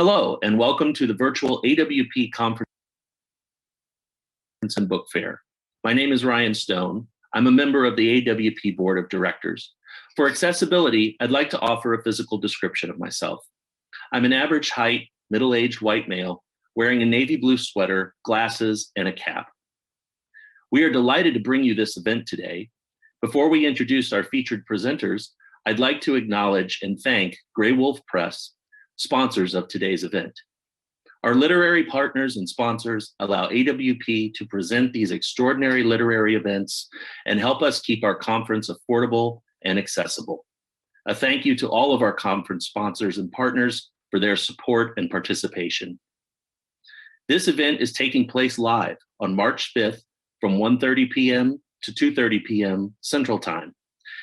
Hello, and welcome to the virtual AWP Conference and Bookfair. My name is Ryan Stone. I'm a member of the AWP Board of Directors. For accessibility, I'd like to offer a physical description of myself. I'm an average height, middle-aged white male, wearing a navy blue sweater, glasses, and a cap. We are delighted to bring you this event today. Before we introduce our featured presenters, I'd like to acknowledge and thank Graywolf Press, sponsors of today's event. Our literary partners and sponsors allow AWP to present these extraordinary literary events and help us keep our conference affordable and accessible. A thank you to all of our conference sponsors and partners for their support and participation. This event is taking place live on March 5th from 1:30 p.m. to 2:30 p.m. Central Time.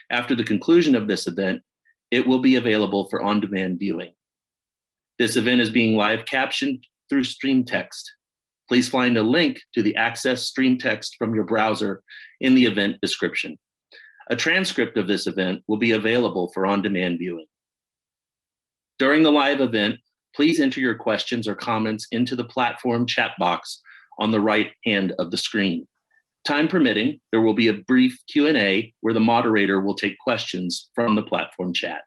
After the conclusion of this event, it will be available for on-demand viewing. This event is being live captioned through stream text. Please find a link to the access stream text from your browser in the event description. A transcript of this event will be available for on-demand viewing. During the live event, please enter your questions or comments into the platform chat box on the right hand of the screen. Time permitting, there will be a brief Q&A where the moderator will take questions from the platform chat.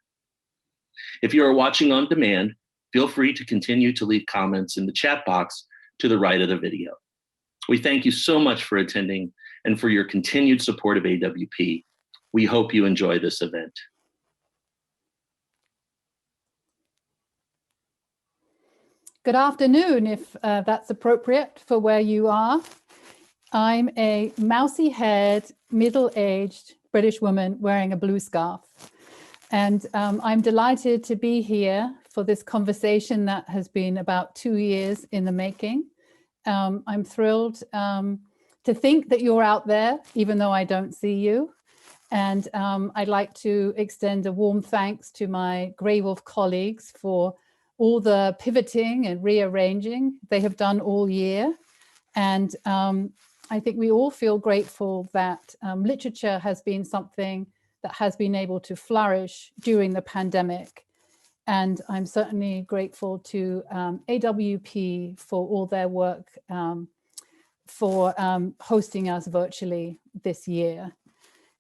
If you are watching on demand, feel free to continue to leave comments in the chat box to the right of the video. We thank you so much for attending and for your continued support of AWP. We hope you enjoy this event. Good afternoon, if that's appropriate for where you are. I'm a mousy-haired, middle-aged British woman wearing a blue scarf. And I'm delighted to be here for this conversation that has been about 2 years in the making. I'm thrilled to think that you're out there, even though I don't see you. And I'd like to extend a warm thanks to my Graywolf colleagues for all the pivoting and rearranging they have done all year. And I think we all feel grateful that literature has been something that has been able to flourish during the pandemic. And I'm certainly grateful to AWP for all their work for hosting us virtually this year.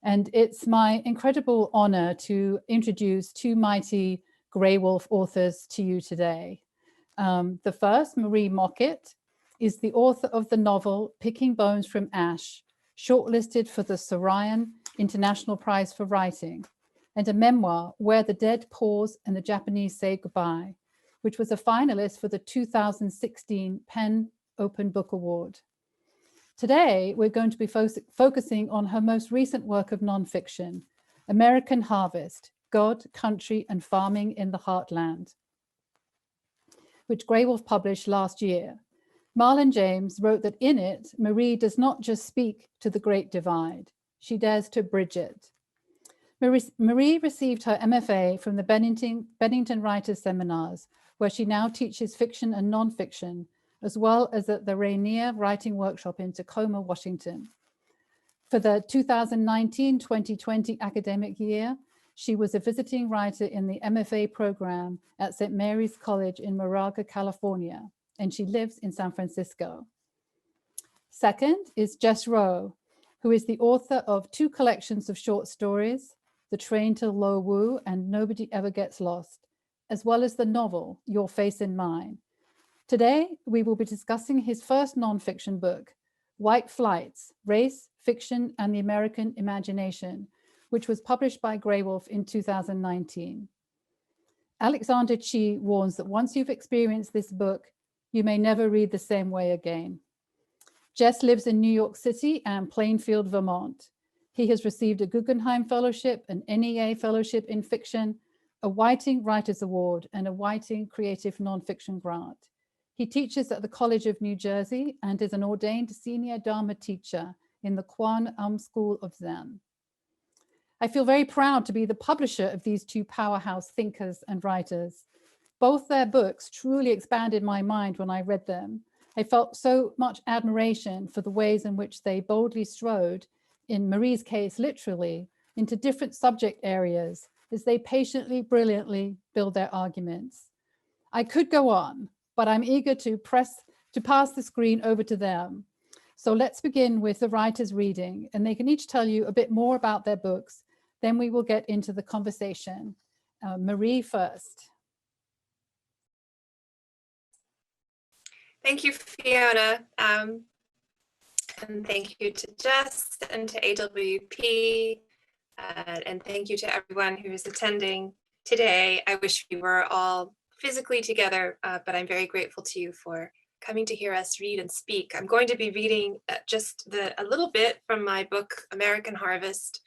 And it's my incredible honor to introduce two mighty Graywolf authors to you today. The first, Marie Mockett, is the author of the novel Picking Bones from Ash, shortlisted for the Sorian International Prize for Writing, and a memoir, Where the Dead Pause and the Japanese Say Goodbye, which was a finalist for the 2016 PEN Open Book Award. Today, we're going to be focusing on her most recent work of nonfiction, American Harvest, God, Country, and Farming in the Heartland, which Graywolf published last year. Marlon James wrote that in it, Marie does not just speak to the Great Divide, she dares to bridge it. Marie received her MFA from the Bennington Writers Seminars, where she now teaches fiction and nonfiction, as well as at the Rainier Writing Workshop in Tacoma, Washington. For the 2019-2020 academic year, she was a visiting writer in the MFA program at St. Mary's College in Moraga, California, and she lives in San Francisco. Second is Jess Rowe, who is the author of 2 collections of short stories, The Train to Lo Wu and Nobody Ever Gets Lost, as well as the novel, Your Face in Mine. Today, we will be discussing his first nonfiction book, White Flights, Race, Fiction, and the American Imagination, which was published by Graywolf in 2019. Alexander Chee warns that once you've experienced this book, you may never read the same way again. Jess lives in New York City and Plainfield, Vermont. He has received a Guggenheim Fellowship, an NEA Fellowship in Fiction, a Whiting Writers Award, and a Whiting Creative Nonfiction Grant. He teaches at the College of New Jersey and is an ordained senior Dharma teacher in the Kwan School of Zen. I feel very proud to be the publisher of these 2 powerhouse thinkers and writers. Both their books truly expanded my mind when I read them. I felt so much admiration for the ways in which they boldly strode, in Marie's case, literally, into different subject areas as they patiently, brilliantly build their arguments. I could go on, but I'm eager to pass the screen over to them. So let's begin with the writers reading, and they can each tell you a bit more about their books. Then we will get into the conversation. Marie first. Thank you, Fiona. And thank you to Jess and to AWP. And thank you to everyone who is attending today. I wish we were all physically together, but I'm very grateful to you for coming to hear us read and speak. I'm going to be reading just a little bit from my book, American Harvest.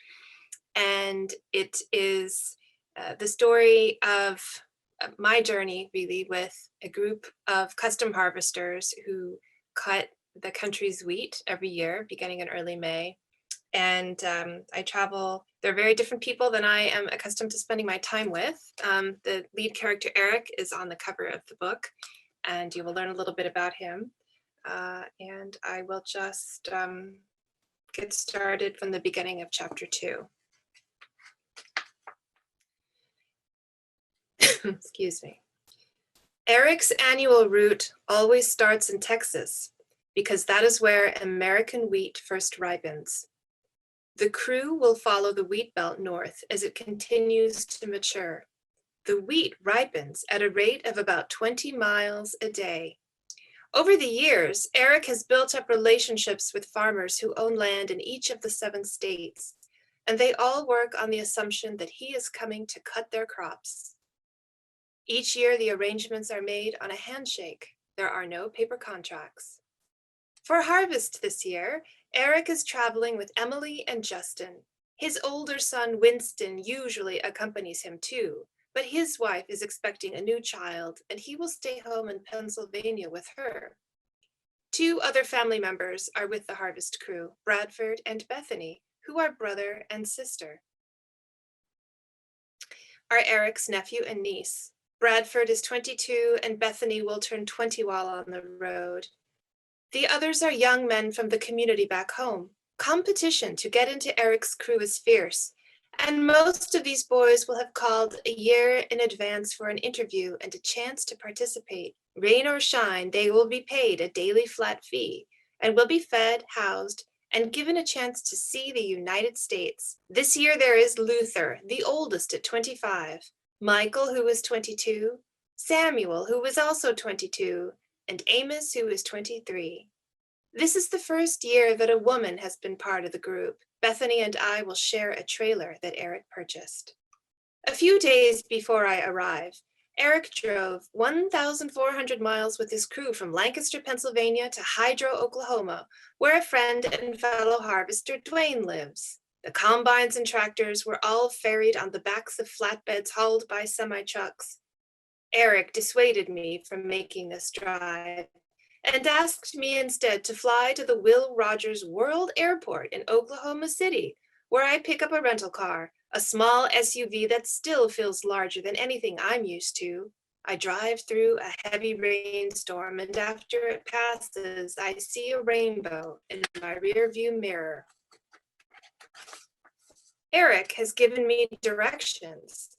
And it is the story of my journey, really, with a group of custom harvesters who cut the country's wheat every year, beginning in early May. And I travel, they're very different people than I am accustomed to spending my time with. The lead character, Eric, is on the cover of the book, and you will learn a little bit about him. And I will just get started from the beginning of chapter 2. Excuse me. Eric's annual route always starts in Texas because that is where American wheat first ripens. The crew will follow the wheat belt north as it continues to mature. The wheat ripens at a rate of about 20 miles a day. Over the years, Eric has built up relationships with farmers who own land in each of the 7 states, and they all work on the assumption that he is coming to cut their crops. Each year, the arrangements are made on a handshake. There are no paper contracts. For harvest this year, Eric is traveling with Emily and Justin. His older son, Winston, usually accompanies him too, but his wife is expecting a new child, and he will stay home in Pennsylvania with her. 2 other family members are with the harvest crew, Bradford and Bethany, who are brother and sister. Are Eric's nephew and niece. Bradford is 22 and Bethany will turn 20 while on the road. The others are young men from the community back home. Competition to get into Eric's crew is fierce, and most of these boys will have called a year in advance for an interview and a chance to participate. Rain or shine, they will be paid a daily flat fee and will be fed, housed, and given a chance to see the United States. This year there is Luther, the oldest at 25, Michael, who is 22, Samuel, who was also 22, and Amos, who is 23. This is the first year that a woman has been part of the group. Bethany and I will share a trailer that Eric purchased. A few days before I arrive, Eric drove 1,400 miles with his crew from Lancaster, Pennsylvania to Hydro, Oklahoma, where a friend and fellow harvester, Dwayne, lives. The combines and tractors were all ferried on the backs of flatbeds hauled by semi-trucks. Eric dissuaded me from making this drive and asked me instead to fly to the Will Rogers World Airport in Oklahoma City, where I pick up a rental car, a small SUV that still feels larger than anything I'm used to. I drive through a heavy rainstorm, and after it passes, I see a rainbow in my rearview mirror. Eric has given me directions.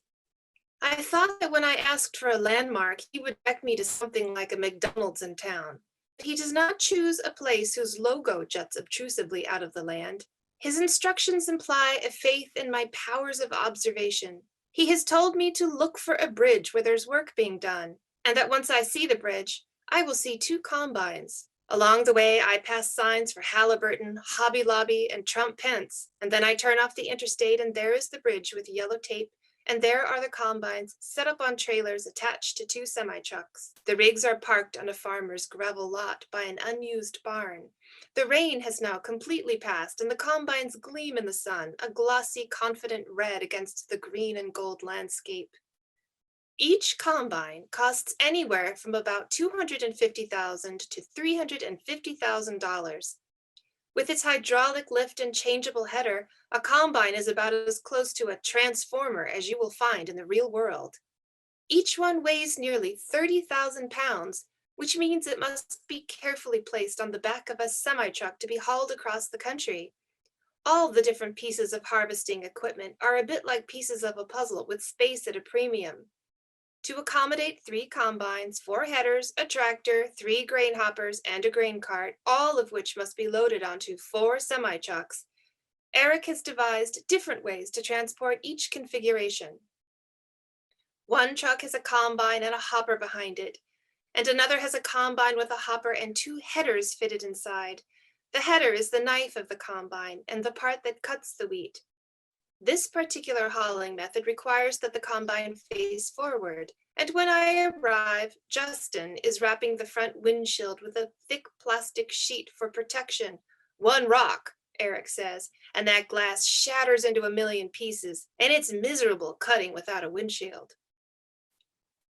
I thought that when I asked for a landmark, he would direct me to something like a McDonald's in town. But he does not choose a place whose logo juts obtrusively out of the land. His instructions imply a faith in my powers of observation. He has told me to look for a bridge where there's work being done, and that once I see the bridge, I will see 2 combines. Along the way, I pass signs for Halliburton, Hobby Lobby, and Trump Pence, and then I turn off the interstate, and there is the bridge with yellow tape, and there are the combines set up on trailers attached to 2 semi-trucks. The rigs are parked on a farmer's gravel lot by an unused barn. The rain has now completely passed, and the combines gleam in the sun, a glossy, confident red against the green and gold landscape. Each combine costs anywhere from about $250,000 to $350,000. With its hydraulic lift and changeable header, a combine is about as close to a transformer as you will find in the real world. Each one weighs nearly 30,000 pounds, which means it must be carefully placed on the back of a semi-truck to be hauled across the country. All the different pieces of harvesting equipment are a bit like pieces of a puzzle with space at a premium. to accommodate 3 combines, 4 headers, a tractor, 3 grain hoppers, and a grain cart, all of which must be loaded onto 4 semi-trucks. Eric has devised different ways to transport each configuration. One truck has a combine and a hopper behind it, and another has a combine with a hopper and 2 headers fitted inside. The header is the knife of the combine and the part that cuts the wheat. This particular hauling method requires that the combine face forward, and when I arrive, Justin is wrapping the front windshield with a thick plastic sheet for protection. "One rock," Eric says, "and that glass shatters into a million pieces, and it's miserable cutting without a windshield."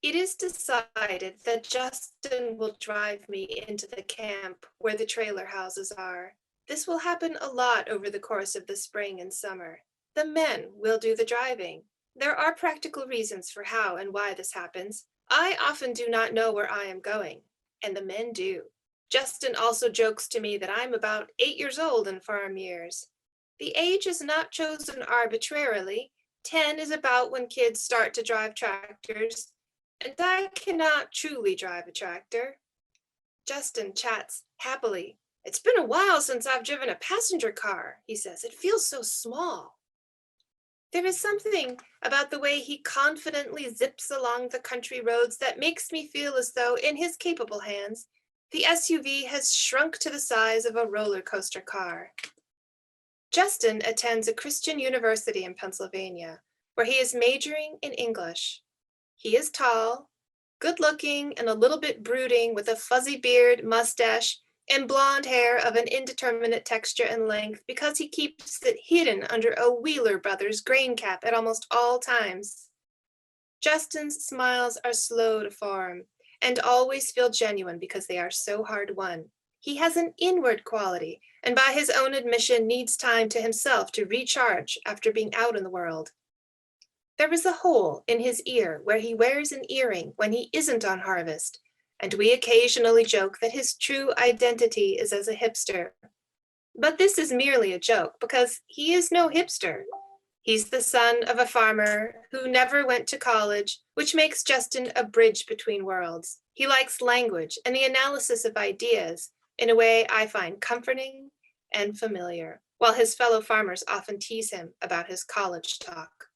It is decided that Justin will drive me into the camp where the trailer houses are. This will happen a lot over the course of the spring and summer. The men will do the driving. There are practical reasons for how and why this happens. I often do not know where I am going, and the men do. Justin also jokes to me that I'm about 8 years old in farm years. The age is not chosen arbitrarily. 10 is about when kids start to drive tractors, and I cannot truly drive a tractor. Justin chats happily. "It's been a while since I've driven a passenger car," he says. "It feels so small." There is something about the way he confidently zips along the country roads that makes me feel as though, in his capable hands, the SUV has shrunk to the size of a roller coaster car. Justin attends a Christian university in Pennsylvania, where he is majoring in English. He is tall, good-looking, and a little bit brooding, with a fuzzy beard, mustache, and blonde hair of an indeterminate texture and length because he keeps it hidden under a Wheeler Brothers grain cap at almost all times. Justin's smiles are slow to form and always feel genuine because they are so hard-won. He has an inward quality, and by his own admission needs time to himself to recharge after being out in the world. There is a hole in his ear where he wears an earring when he isn't on harvest, and we occasionally joke that his true identity is as a hipster. But this is merely a joke because he is no hipster. He's the son of a farmer who never went to college, which makes Justin a bridge between worlds. He likes language and the analysis of ideas in a way I find comforting and familiar, while his fellow farmers often tease him about his college talk.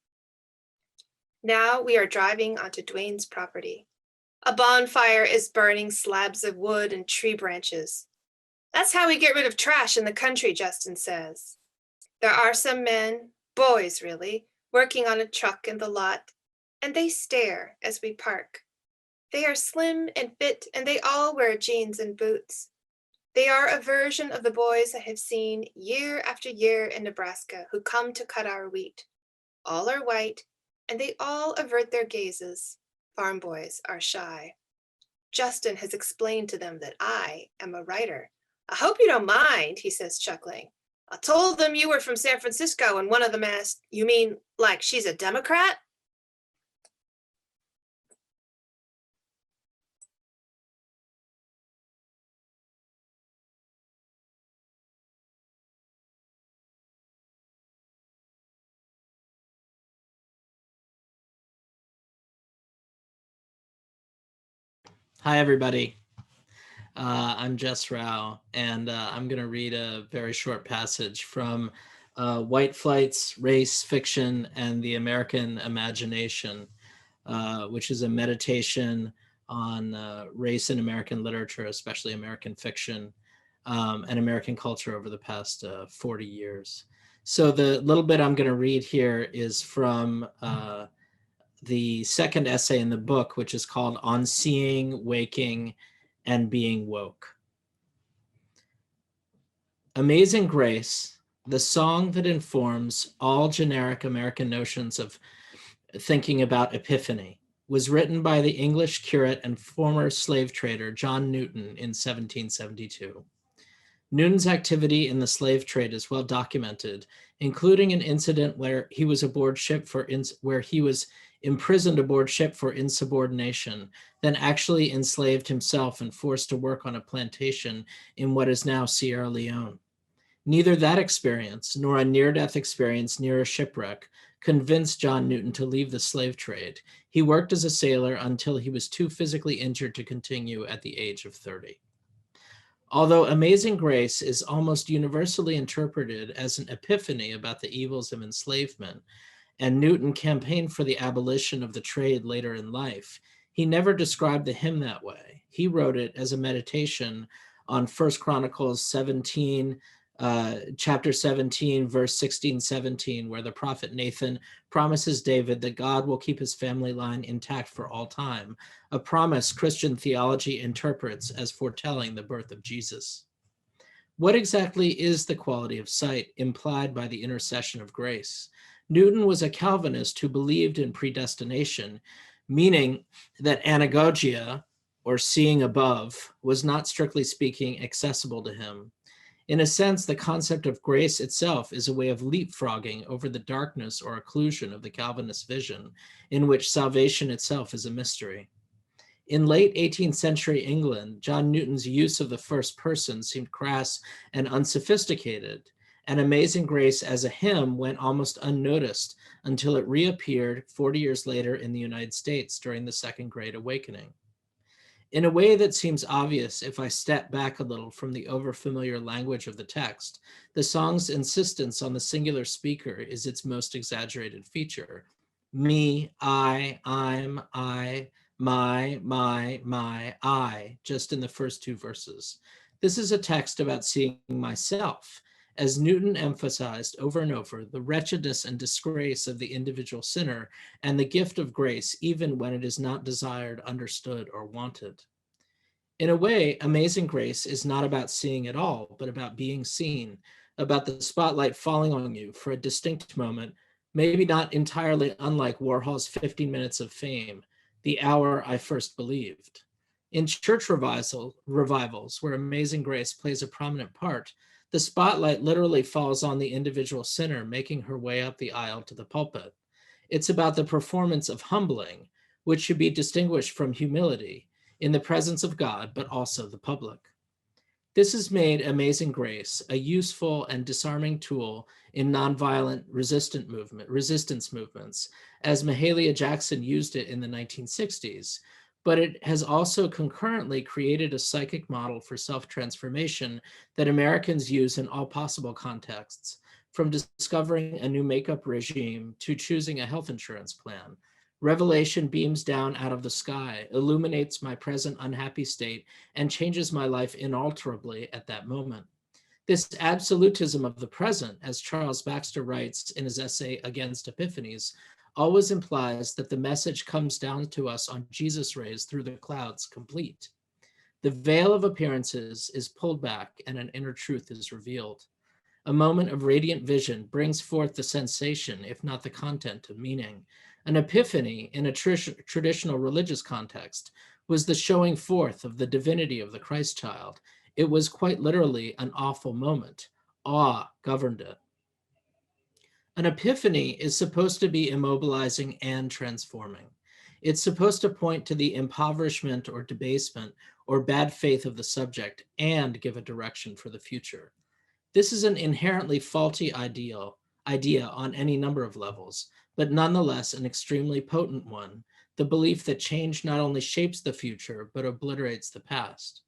Now we are driving onto Dwayne's property. A bonfire is burning slabs of wood and tree branches. "That's how we get rid of trash in the country," Justin says. There are some men, boys really, working on a truck in the lot, and they stare as we park. They are slim and fit, and they all wear jeans and boots. They are a version of the boys I have seen year after year in Nebraska who come to cut our wheat. All are white, and they all avert their gazes. Farm boys are shy. Justin has explained to them that I am a writer. "I hope you don't mind," he says, chuckling. "I told them you were from San Francisco, and one of them asked, 'You mean like she's a Democrat?'" Hi, everybody. I'm Jess Rao, and I'm going to read a very short passage from White Flight's Race, Fiction, and the American Imagination, which is a meditation on race in American literature, especially American fiction, and American culture over the past 40 years. So the little bit I'm going to read here is from the second essay in the book, which is called On Seeing, Waking, and Being Woke. Amazing Grace, the song that informs all generic American notions of thinking about epiphany, was written by the English curate and former slave trader John Newton in 1772. Newton's activity in the slave trade is well documented, including an incident where he was imprisoned aboard ship for insubordination, then actually enslaved himself and forced to work on a plantation in what is now Sierra Leone. Neither that experience nor a near-death experience near a shipwreck convinced John Newton to leave the slave trade. He worked as a sailor until he was too physically injured to continue at the age of 30. Although Amazing Grace is almost universally interpreted as an epiphany about the evils of enslavement, and Newton campaigned for the abolition of the trade later in life, he never described the hymn that way. He wrote it as a meditation on 1 Chronicles 17, chapter 17, verse 16-17, where the prophet Nathan promises David that God will keep his family line intact for all time, a promise Christian theology interprets as foretelling the birth of Jesus. What exactly is the quality of sight implied by the intercession of grace? Newton was a Calvinist who believed in predestination, meaning that anagogia, or seeing above, was not strictly speaking accessible to him. In a sense, the concept of grace itself is a way of leapfrogging over the darkness or occlusion of the Calvinist vision, in which salvation itself is a mystery. In late 18th century England, John Newton's use of the first person seemed crass and unsophisticated, and Amazing Grace as a hymn went almost unnoticed until it reappeared 40 years later in the United States during the Second Great Awakening. In a way that seems obvious if I step back a little from the overfamiliar language of the text, the song's insistence on the singular speaker is its most exaggerated feature. Me, I'm, I, my, I, just in the first two verses. This is a text about seeing myself. As Newton emphasized over and over, the wretchedness and disgrace of the individual sinner and the gift of grace, even when it is not desired, understood, or wanted. In a way, Amazing Grace is not about seeing at all, but about being seen, about the spotlight falling on you for a distinct moment, maybe not entirely unlike Warhol's 15 Minutes of Fame, the hour I first believed. In church revivals, where Amazing Grace plays a prominent part, the spotlight literally falls on the individual sinner making her way up the aisle to the pulpit. It's about the performance of humbling, which should be distinguished from humility in the presence of God, but also the public. This has made Amazing Grace a useful and disarming tool in nonviolent resistance movements, as Mahalia Jackson used it in the 1960s, but it has also concurrently created a psychic model for self-transformation that Americans use in all possible contexts, from discovering a new makeup regime to choosing a health insurance plan. Revelation beams down out of the sky, illuminates my present unhappy state, and changes my life inalterably at that moment. This absolutism of the present, as Charles Baxter writes in his essay Against Epiphanies, always implies that the message comes down to us on Jesus' rays through the clouds complete. The veil of appearances is pulled back and an inner truth is revealed. A moment of radiant vision brings forth the sensation, if not the content of meaning. An epiphany in a traditional religious context was the showing forth of the divinity of the Christ child. It was quite literally an awful moment. Awe governed it. An epiphany is supposed to be immobilizing and transforming. It's supposed to point to the impoverishment or debasement or bad faith of the subject and give a direction for the future. This is an inherently faulty idea on any number of levels, but nonetheless an extremely potent one, the belief that change not only shapes the future, but obliterates the past.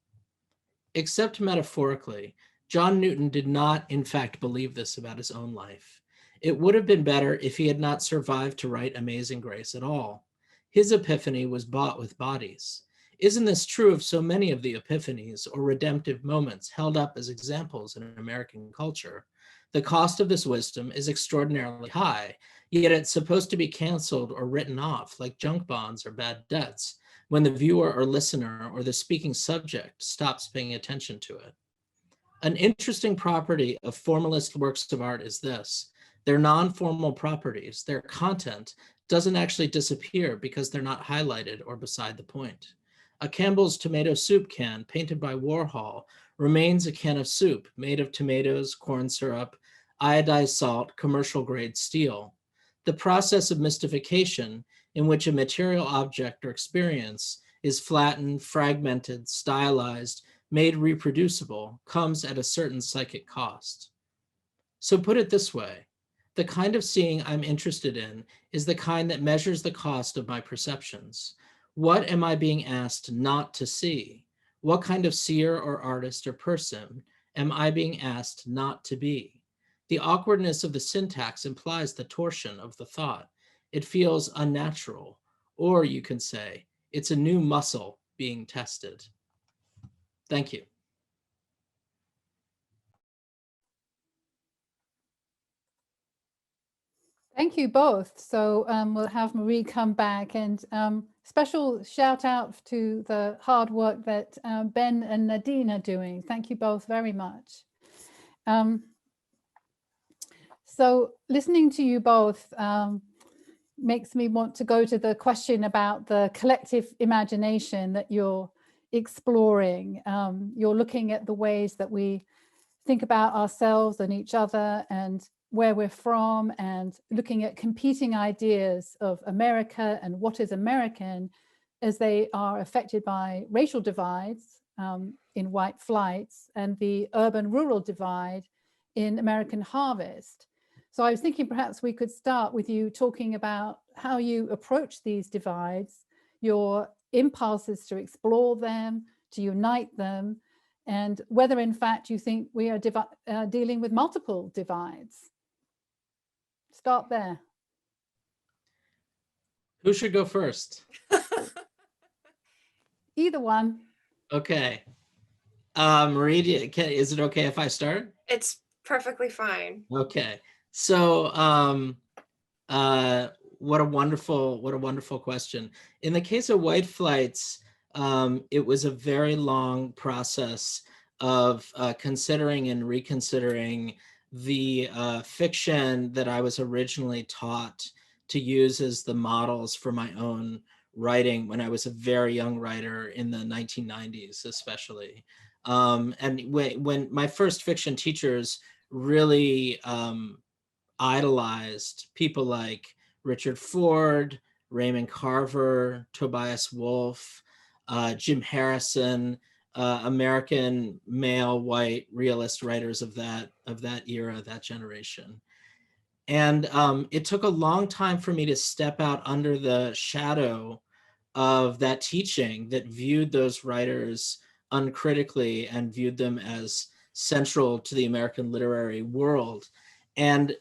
Except metaphorically, John Newton did not, in fact, believe this about his own life. It would have been better if he had not survived to write Amazing Grace at all. His epiphany was bought with bodies. Isn't this true of so many of the epiphanies or redemptive moments held up as examples in American culture? The cost of this wisdom is extraordinarily high, yet it's supposed to be canceled or written off like junk bonds or bad debts when the viewer or listener or the speaking subject stops paying attention to it. An interesting property of formalist works of art is this. Their non-formal properties, their content, doesn't actually disappear because they're not highlighted or beside the point. A Campbell's tomato soup can painted by Warhol remains a can of soup made of tomatoes, corn syrup, iodized salt, commercial grade steel. The process of mystification in which a material object or experience is flattened, fragmented, stylized, made reproducible comes at a certain psychic cost. So put it this way, The kind of seeing I'm interested in is the kind that measures the cost of my perceptions. What am I being asked not to see? What kind of seer or artist or person am I being asked not to be? The awkwardness of the syntax implies the torsion of the thought. It feels unnatural, or you can say, it's a new muscle being tested. Thank you. Thank you both. So we'll have Marie come back, and special shout out to the hard work that Ben and Nadine are doing. Thank you both very much. So listening to you both makes me want to go to the question about the collective imagination that you're exploring. You're looking at the ways that we think about ourselves and each other and where we're from, and looking at competing ideas of America and what is American as they are affected by racial divides in White Flights and the urban-rural divide in American Harvest. So I was thinking perhaps we could start with you talking about how you approach these divides, your impulses to explore them, to unite them, and whether in fact you think we are dealing with multiple divides. Start there. Who should go first? Either one. Okay. Marie, is it okay if I start? It's perfectly fine. Okay. So what a wonderful question. In the case of White Flights, it was a very long process of considering and reconsidering the fiction that I was originally taught to use as the models for my own writing when I was a very young writer in the 1990s, especially. And when my first fiction teachers really idolized people like Richard Ford, Raymond Carver, Tobias Wolff, Jim Harrison, American male white realist writers of that era, that generation. And it took a long time for me to step out under the shadow of that teaching that viewed those writers uncritically and viewed them as central to the American literary world. And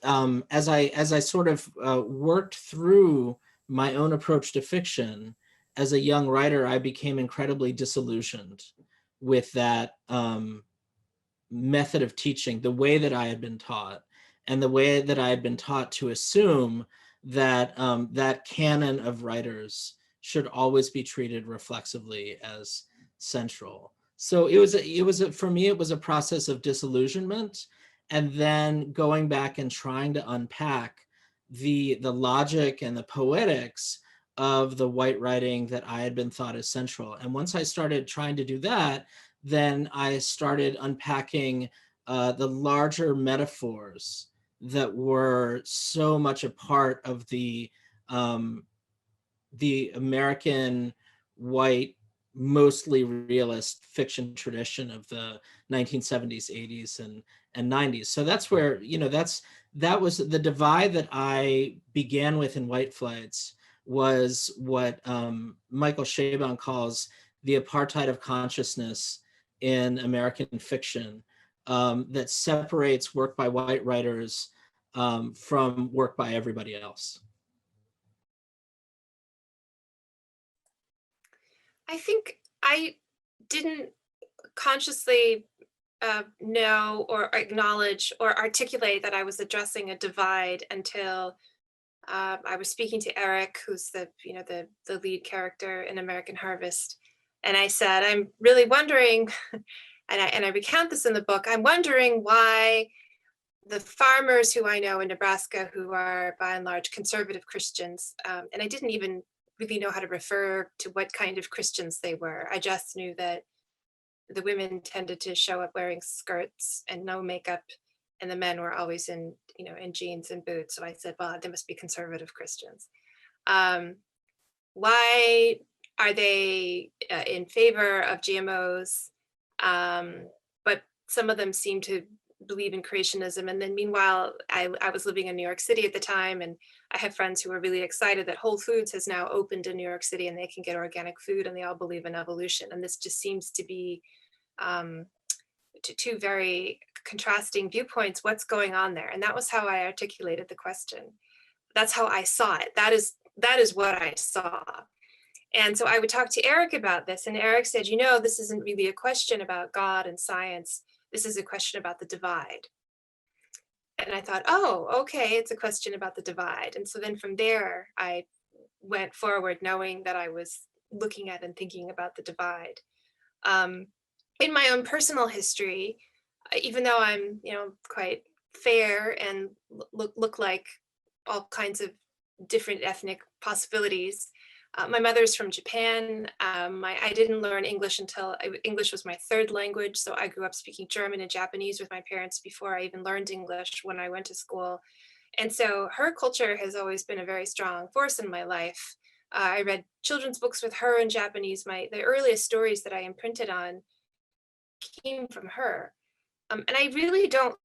as I sort of worked through my own approach to fiction, as a young writer, I became incredibly disillusioned with that method of teaching, the way that I had been taught, and the way that I had been taught to assume that that canon of writers should always be treated reflexively as central. So for me, it was a process of disillusionment, and then going back and trying to unpack the logic and the poetics of the white writing that I had been thought as central. And once I started trying to do that, then I started unpacking the larger metaphors that were so much a part of the American white, mostly realist fiction tradition of the 1970s, 80s, and 90s. So that's where, that was the divide that I began with in White Flights, was what Michael Chabon calls the apartheid of consciousness in American fiction, that separates work by white writers from work by everybody else. I think I didn't consciously know or acknowledge or articulate that I was addressing a divide until I was speaking to Eric, who's the lead character in American Harvest, and I said, I'm really wondering, and I recount this in the book, I'm wondering why the farmers who I know in Nebraska, who are by and large conservative Christians, and I didn't even really know how to refer to what kind of Christians they were. I just knew that the women tended to show up wearing skirts and no makeup, and the men were always in jeans and boots. So I said, well, they must be conservative Christians. Why are they in favor of GMOs? But some of them seem to believe in creationism. And then meanwhile, I was living in New York City at the time, and I have friends who were really excited that Whole Foods has now opened in New York City and they can get organic food, and they all believe in evolution. And this just seems to be two very contrasting viewpoints. What's going on there? And that was how I articulated the question. That's how I saw it. That is what I saw. And so I would talk to Eric about this, and Eric said, you know, this isn't really a question about God and science. This is a question about the divide. And I thought, oh, okay, it's a question about the divide. And so then from there, I went forward knowing that I was looking at and thinking about the divide. In my own personal history, even though I'm, quite fair and look like all kinds of different ethnic possibilities, my mother's from Japan. I didn't learn English until English was my third language. So I grew up speaking German and Japanese with my parents before I even learned English when I went to school. And so her culture has always been a very strong force in my life. I read children's books with her in Japanese. The earliest stories that I imprinted on came from her. And I really don't,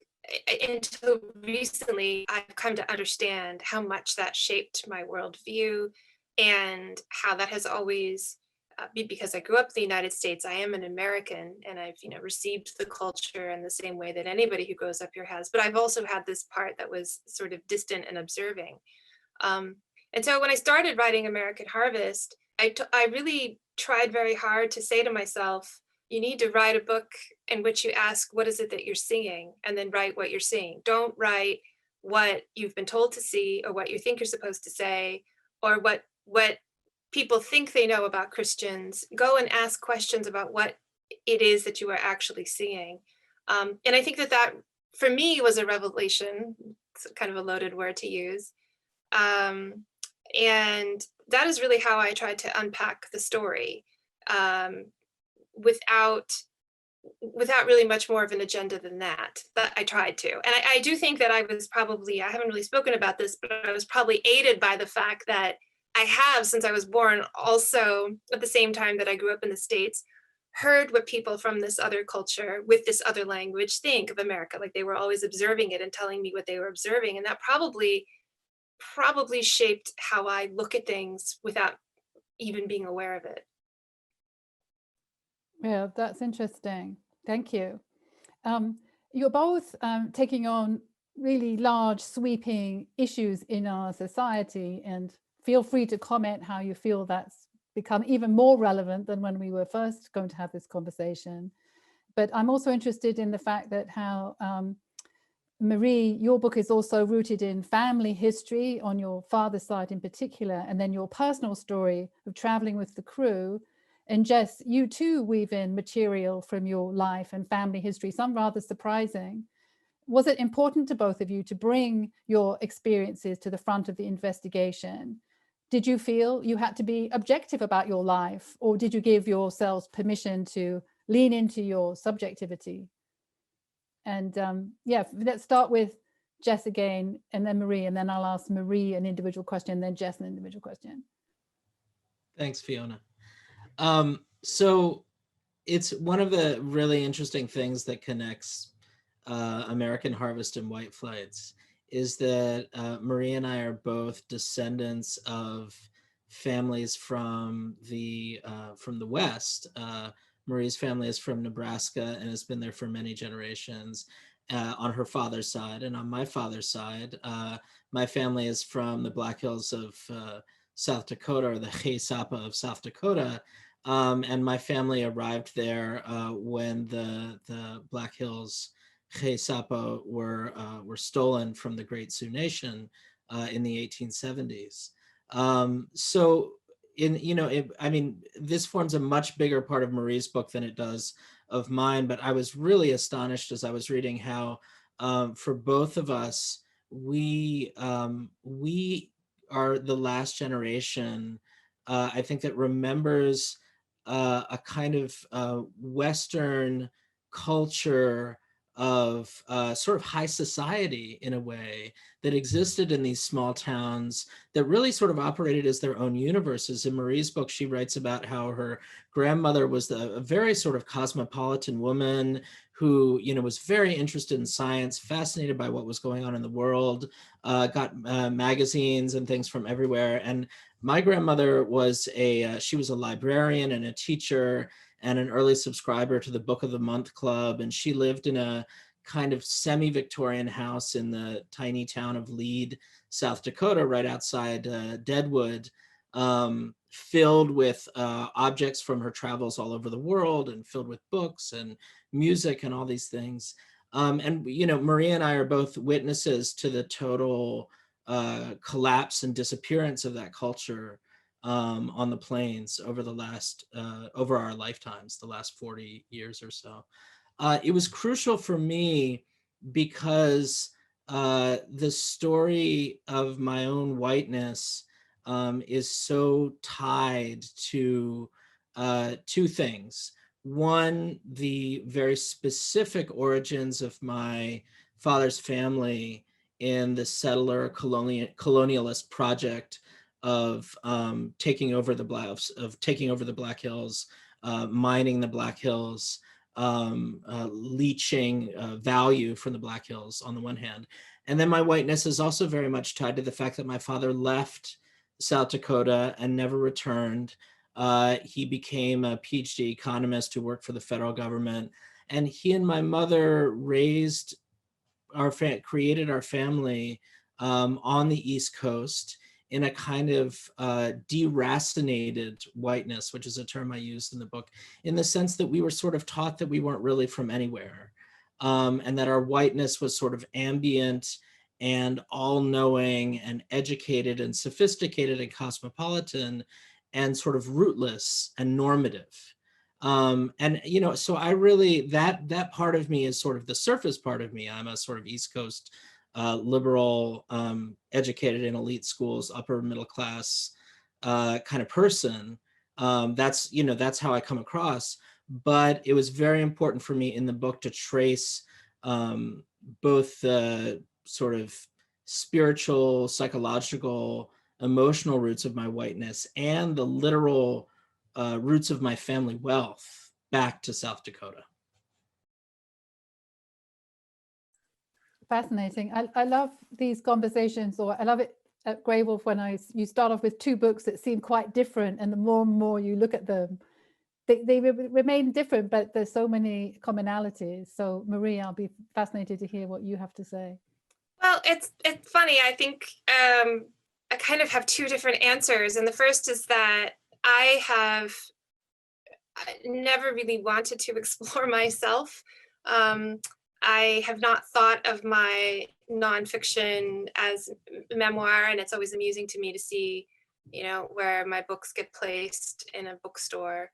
until recently, I've come to understand how much that shaped my worldview, and how that has always, because I grew up in the United States, I am an American, and I've received the culture in the same way that anybody who grows up here has. But I've also had this part that was sort of distant and observing. And so when I started writing American Harvest, I really tried very hard to say to myself, you need to write a book in which you ask, what is it that you're seeing? And then write what you're seeing. Don't write what you've been told to see, or what you think you're supposed to say, or what people think they know about Christians. Go and ask questions about what it is that you are actually seeing. And I think that for me was a revelation. It's kind of a loaded word to use. And that is really how I tried to unpack the story, without really much more of an agenda than that. But I tried to. And I do think that I haven't really spoken about this, but I was probably aided by the fact that I have, since I was born, also at the same time that I grew up in the States, heard what people from this other culture with this other language think of America. Like, they were always observing it and telling me what they were observing. And that probably shaped how I look at things without even being aware of it. Yeah, that's interesting. Thank you. You're both taking on really large, sweeping issues in our society, and feel free to comment how you feel that's become even more relevant than when we were first going to have this conversation. But I'm also interested in the fact that how, Marie, your book is also rooted in family history on your father's side in particular, and then your personal story of traveling with the crew. And Jess, you too weave in material from your life and family history, some rather surprising. Was it important to both of you to bring your experiences to the front of the investigation? Did you feel you had to be objective about your life, or did you give yourselves permission to lean into your subjectivity? And yeah, let's start with Jess again, and then Marie, and then I'll ask Marie an individual question, and then Jess an individual question. Thanks, Fiona. So it's one of the really interesting things that connects American Harvest and White Flights is that Marie and I are both descendants of families from the West. Marie's family is from Nebraska and has been there for many generations on her father's side. And on my father's side, my family is from the Black Hills of South Dakota, or the He Sapa of South Dakota. And my family arrived there when the Black Hills He Sapa were stolen from the Great Sioux Nation in the 1870s. So this forms a much bigger part of Marie's book than it does of mine, but I was really astonished as I was reading how for both of us, we are the last generation, I think, that remembers a kind of Western culture of sort of high society in a way that existed in these small towns that really sort of operated as their own universes. In Marie's book, she writes about how her grandmother was a very sort of cosmopolitan woman who, was very interested in science, fascinated by what was going on in the world, got magazines and things from everywhere. And my grandmother was she was a librarian and a teacher and an early subscriber to the Book of the Month Club. And she lived in a kind of semi-Victorian house in the tiny town of Lead, South Dakota, right outside Deadwood, filled with objects from her travels all over the world and filled with books and music and all these things. And, Maria and I are both witnesses to the total collapse and disappearance of that culture on the plains over over our lifetimes, the last 40 years or so. It was crucial for me because the story of my own whiteness is so tied to two things. One, the very specific origins of my father's family in the settler colonialist project of taking over the Black Hills, mining the Black Hills, leaching value from the Black Hills on the one hand. And then my whiteness is also very much tied to the fact that my father left South Dakota and never returned. He became a PhD economist who worked for the federal government. And he and my mother created our family on the East Coast in a kind of deracinated whiteness, which is a term I used in the book, in the sense that we were sort of taught that we weren't really from anywhere, and that our whiteness was sort of ambient and all-knowing and educated and sophisticated and cosmopolitan and sort of rootless and normative. So I really, that part of me is sort of the surface part of me. I'm a sort of East Coast liberal, educated in elite schools, upper middle class kind of person. That's how I come across. But it was very important for me in the book to trace both the sort of spiritual, psychological, emotional roots of my whiteness and the literal roots of my family wealth back to South Dakota. Fascinating. I love these conversations, or I love it at Graywolf when you start off with two books that seem quite different, and the more and more you look at them, they remain different, but there's so many commonalities. So Marie, I'll be fascinated to hear what you have to say. Well, it's funny. I think I kind of have two different answers. And the first is that I never really wanted to explore myself. I have not thought of my nonfiction as memoir, and it's always amusing to me to see, where my books get placed in a bookstore,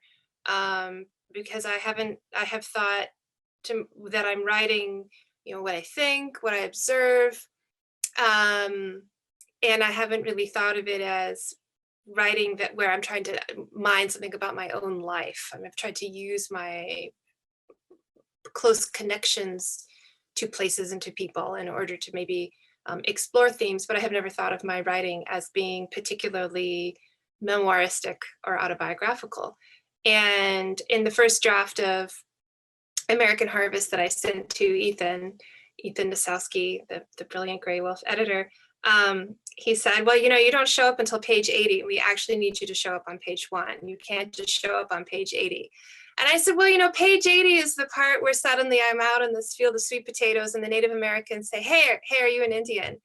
because I have thought that I'm writing, what I think, what I observe, and I haven't really thought of it as writing that where I'm trying to mine something about my own life. I've tried to use my close connections to places and to people in order to maybe explore themes, but I have never thought of my writing as being particularly memoiristic or autobiographical. And in the first draft of American Harvest that I sent to Ethan Nasowski, the brilliant Graywolf editor, he said, well, you don't show up until page 80. We actually need you to show up on page 1. You can't just show up on page 80. And I said, well, page 80 is the part where suddenly I'm out in this field of sweet potatoes and the Native Americans say, hey, are you an Indian?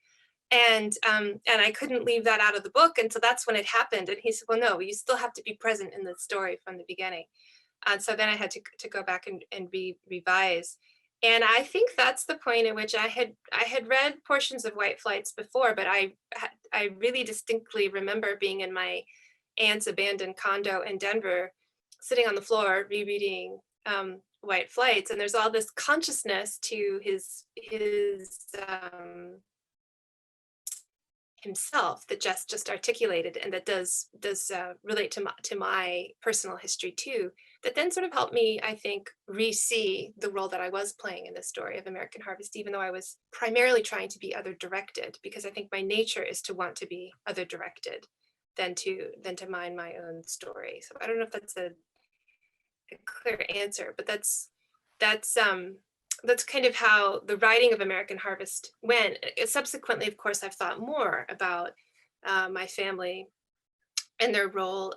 And I couldn't leave that out of the book. And so that's when it happened. And he said, well, no, you still have to be present in the story from the beginning. And so then I had to go back and revise. And I think that's the point at which I had read portions of White Flights before, but I really distinctly remember being in my aunt's abandoned condo in Denver, sitting on the floor rereading White Flights, and there's all this consciousness to his himself that Jess just articulated, and that does relate to my personal history too, that then sort of helped me, I think, re-see the role that I was playing in this story of American Harvest, even though I was primarily trying to be other directed, because I think my nature is to want to be other directed than to mine my own story. So I don't know if that's a clear answer, but that's that's kind of how the writing of American Harvest went. Subsequently, of course, I've thought more about my family and their role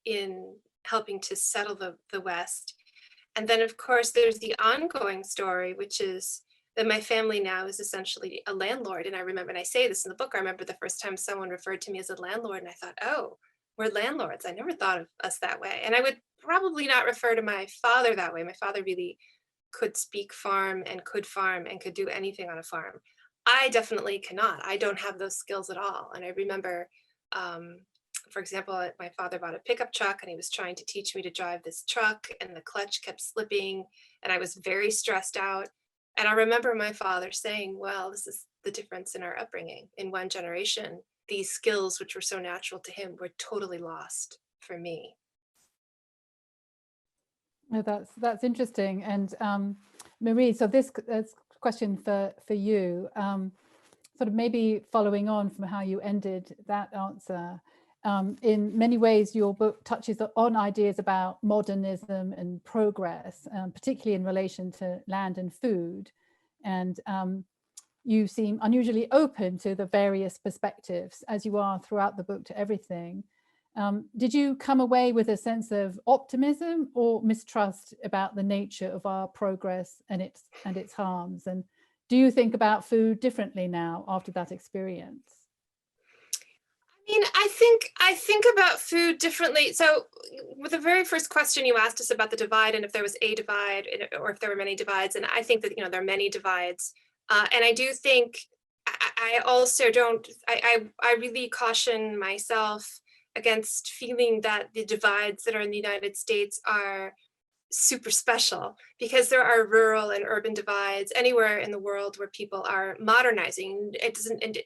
in helping to settle the West. And then, of course, there's the ongoing story, which is that my family now is essentially a landlord. And I remember, and I say this in the book, I remember the first time someone referred to me as a landlord, and I thought, oh, we're landlords. I never thought of us that way. And I would probably not refer to my father that way. My father really could speak farm and could do anything on a farm. I definitely cannot. I don't have those skills at all. And I remember, for example, my father bought a pickup truck and he was trying to teach me to drive this truck, and the clutch kept slipping and I was very stressed out. And I remember my father saying, well, this is the difference in our upbringing. In one generation, these skills, which were so natural to him, were totally lost for me. No, that's interesting. And Marie, so this question for you, sort of maybe following on from how you ended that answer. In many ways, your book touches on ideas about modernism and progress, particularly in relation to land and food. And you seem unusually open to the various perspectives, as you are throughout the book, to everything. Did you come away with a sense of optimism or mistrust about the nature of our progress and its harms? And do you think about food differently now after that experience? I mean, I think about food differently. So with the very first question you asked us about the divide and if there was a divide or if there were many divides, and I think that, there are many divides. And I do think I also don't, I really caution myself against feeling that the divides that are in the United States are super special, because there are rural and urban divides anywhere in the world where people are modernizing. It doesn't, and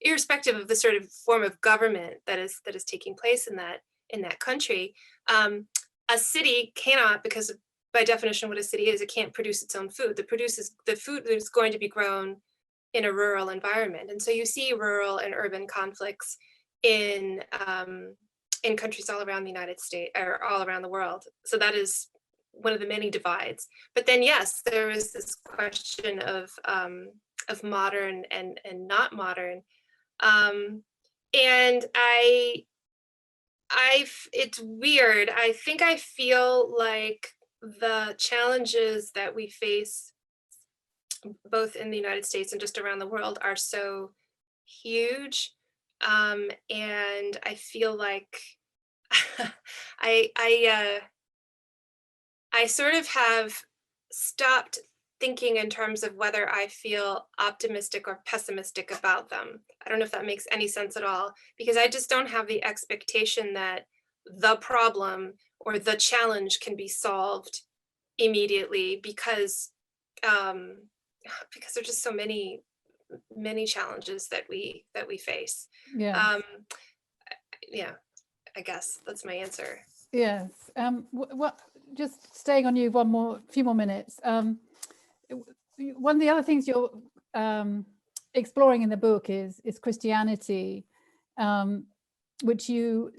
irrespective of the sort of form of government that is taking place in that country, a city cannot, because by definition what a city is, it can't produce its own food. The food is going to be grown in a rural environment, and so you see rural and urban conflicts in countries all around the United States or all around the world. So that is one of the many divides. But then, yes, there is this question of modern and not modern, and it's weird. I think I feel like the challenges that we face, both in the United States and just around the world, are so huge, and I feel like I sort of have stopped thinking in terms of whether I feel optimistic or pessimistic about them. I don't know if that makes any sense at all, because I just don't have the expectation that the problem or the challenge can be solved immediately, because there's just so many challenges that we face. Yeah. Yeah, I guess that's my answer. Yes. What? Just staying on you few more minutes. One of the other things you're exploring in the book is Christianity, which you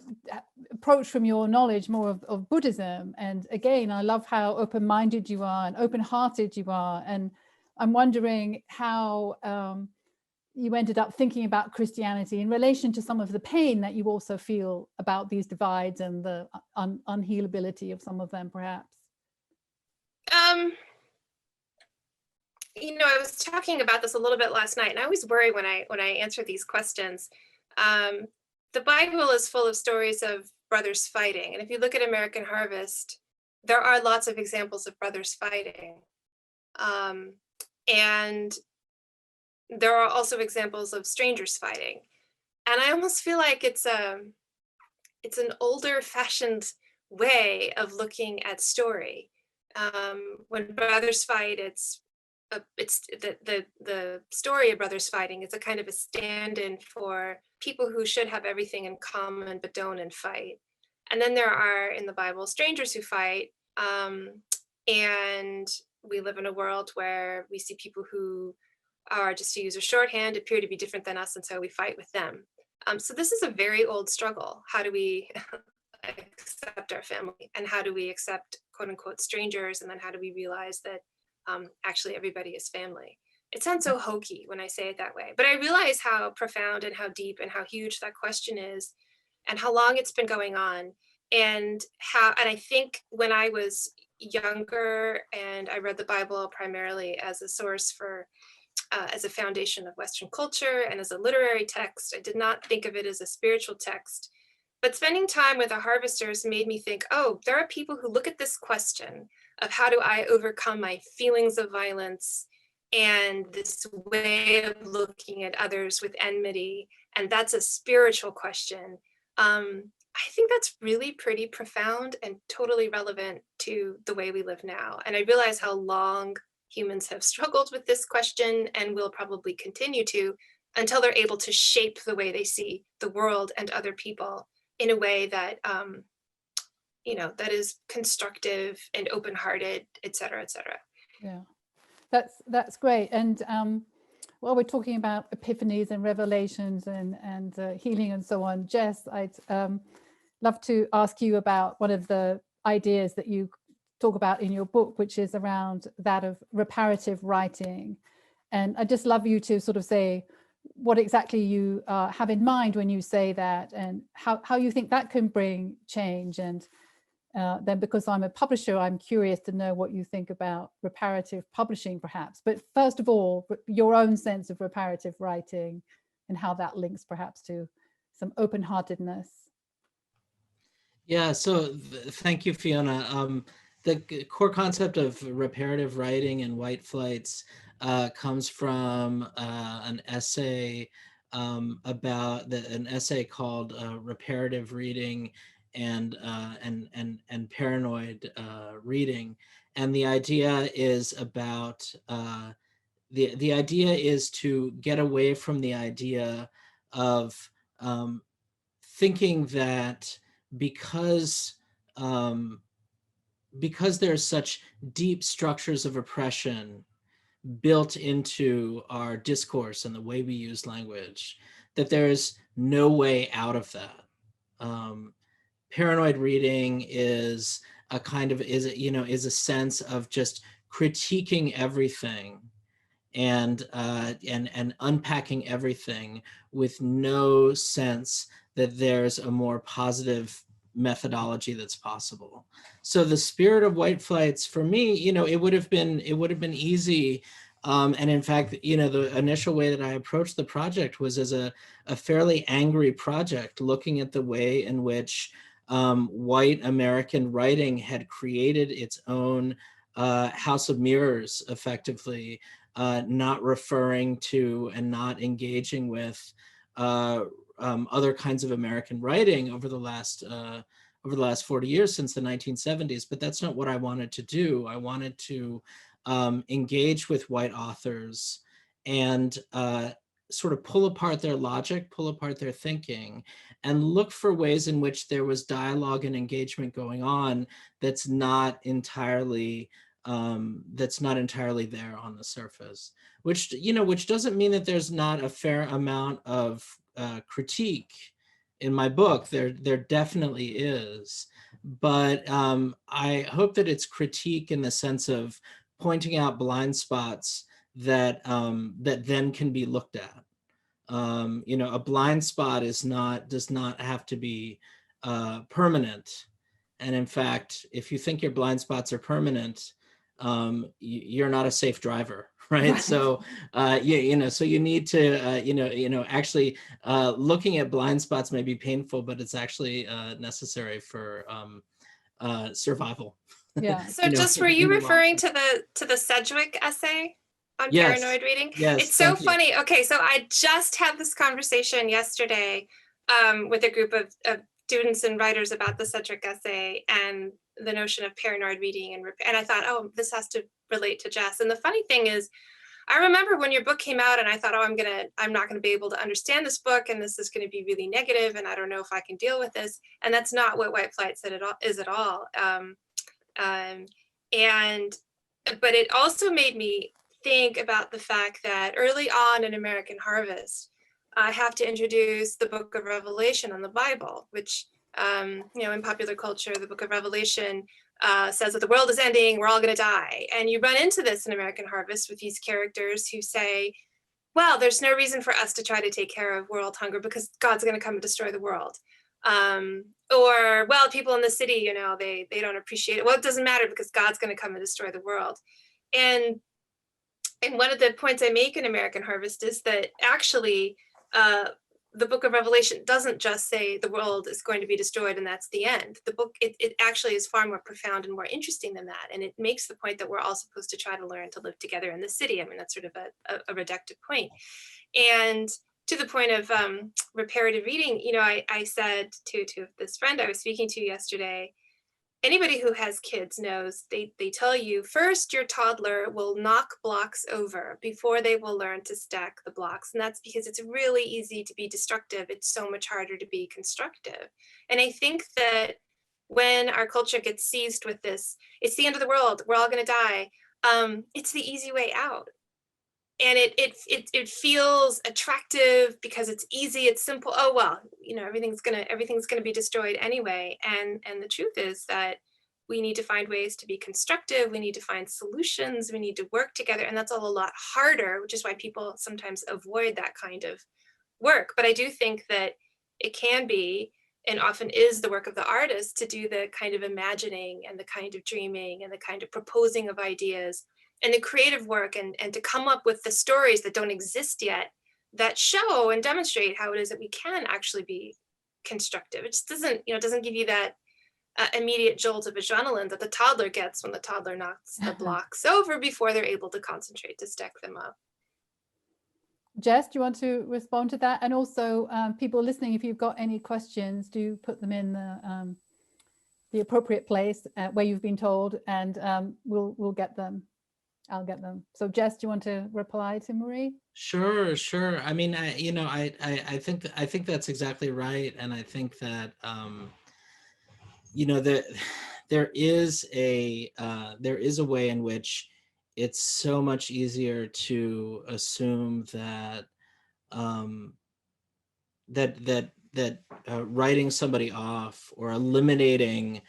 approach from your knowledge more of Buddhism. And again, I love how open-minded you are and open-hearted you are. And I'm wondering how you ended up thinking about Christianity in relation to some of the pain that you also feel about these divides and the unhealability of some of them, perhaps. I was talking about this a little bit last night, and I always worry when I answer these questions. The Bible is full of stories of brothers fighting, and if you look at American Harvest, there are lots of examples of brothers fighting, and there are also examples of strangers fighting. And I almost feel like it's an older-fashioned way of looking at story. When brothers fight, it's the story of brothers fighting is a kind of a stand-in for people who should have everything in common but don't, and fight. And then there are in the Bible strangers who fight, and we live in a world where we see people who are, just to use a shorthand, appear to be different than us, and so we fight with them. So this is a very old struggle. How do we accept our family, and how do we accept quote unquote strangers, and then how do we realize that actually everybody is family. It sounds so hokey when I say it that way, but I realize how profound and how deep and how huge that question is, and how long it's been going on, and I think when I was younger and I read the Bible primarily as a source for, as a foundation of Western culture and as a literary text, I did not think of it as a spiritual text. But spending time with the harvesters made me think, oh, there are people who look at this question of how do I overcome my feelings of violence and this way of looking at others with enmity, and that's a spiritual question. I think that's really pretty profound and totally relevant to the way we live now. And I realize how long humans have struggled with this question and will probably continue to, until they're able to shape the way they see the world and other people in a way that, that is constructive and open-hearted, et cetera, et cetera. Yeah, that's great. And while we're talking about epiphanies and revelations and healing and so on, Jess, I'd love to ask you about one of the ideas that you talk about in your book, which is around that of reparative writing. And I'd just love you to sort of say what exactly you have in mind when you say that, and how you think that can bring change. And then, because I'm a publisher, I'm curious to know what you think about reparative publishing, perhaps. But first of all, your own sense of reparative writing and how that links perhaps to some open-heartedness. Yeah, so thank you, Fiona. The core concept of reparative writing and white flights comes from an essay an essay called Reparative Reading and Paranoid Reading. And the idea is about, the idea is to get away from the idea of thinking that because there's such deep structures of oppression built into our discourse and the way we use language, that there's no way out of that. Paranoid reading is a kind of, is a sense of just critiquing everything and unpacking everything with no sense that there's a more positive methodology that's possible. So the spirit of white flights for me, it would have been easy. And in fact, the initial way that I approached the project was as a fairly angry project, looking at the way in which white American writing had created its own house of mirrors, effectively, not referring to and not engaging with other kinds of American writing over the last 40 years, since the 1970s. But that's not what I wanted to do. I wanted to engage with white authors and sort of pull apart their logic, pull apart their thinking, and look for ways in which there was dialogue and engagement going on that's not entirely there on the surface, which doesn't mean that there's not a fair amount of critique in my book. There definitely is, but I hope that it's critique in the sense of pointing out blind spots that then can be looked at. A blind spot does not have to be permanent. And in fact, if you think your blind spots are permanent, you're not a safe driver, right? So, so you need to, actually looking at blind spots may be painful, but it's actually necessary for survival. Yeah. So just, were you referring to the Sedgwick essay on paranoid reading? Yes. It's so funny. Okay, so I just had this conversation yesterday with a group of students and writers about the Sedgwick essay and the notion of paranoid reading, and I thought, oh, this has to relate to Jess. And the funny thing is, I remember when your book came out and I thought, oh, I'm not gonna be able to understand this book, and this is gonna be really negative, and I don't know if I can deal with this. And that's not what White Flight is at all. But it also made me think about the fact that early on in American Harvest, I have to introduce the Book of Revelation and the Bible, which, in popular culture, the Book of Revelation says that the world is ending, we're all going to die. And you run into this in American Harvest with these characters who say, well, there's no reason for us to try to take care of world hunger because God's going to come and destroy the world. Or, well, people in the city, you know, they don't appreciate it. Well, it doesn't matter because God's going to come and destroy the world. And one of the points I make in American Harvest is that actually the book of Revelation doesn't just say the world is going to be destroyed and that's the end. The book, it actually is far more profound and more interesting than that. And it makes the point that we're all supposed to try to learn to live together in the city. I mean, that's sort of a reductive point. And to the point of reparative reading, you know, I said to this friend I was speaking to yesterday, anybody who has kids knows they tell you first your toddler will knock blocks over before they will learn to stack the blocks. And that's because it's really easy to be destructive. It's so much harder to be constructive. And I think that when our culture gets seized with this, it's the end of the world, we're all going to die. It's the easy way out. And it feels attractive because it's easy, it's simple. Oh, well, you know, everything's gonna be destroyed anyway. And the truth is that we need to find ways to be constructive. We need to find solutions. We need to work together. And that's all a lot harder, which is why people sometimes avoid that kind of work. But I do think that it can be, and often is, the work of the artist to do the kind of imagining and the kind of dreaming and the kind of proposing of ideas and the creative work and to come up with the stories that don't exist yet that show and demonstrate how it is that we can actually be constructive. It just doesn't give you that immediate jolt of adrenaline that the toddler gets when the toddler knocks the blocks over before they're able to concentrate to stack them up. Jess, do you want to respond to that? And also people listening, if you've got any questions, do put them in the appropriate place where you've been told, and we'll get them. I'll get them. So Jess, do you want to reply to Marie? Sure. I mean, I think that's exactly right. And I think that, you know, there is a way in which it's so much easier to assume that writing somebody off or eliminating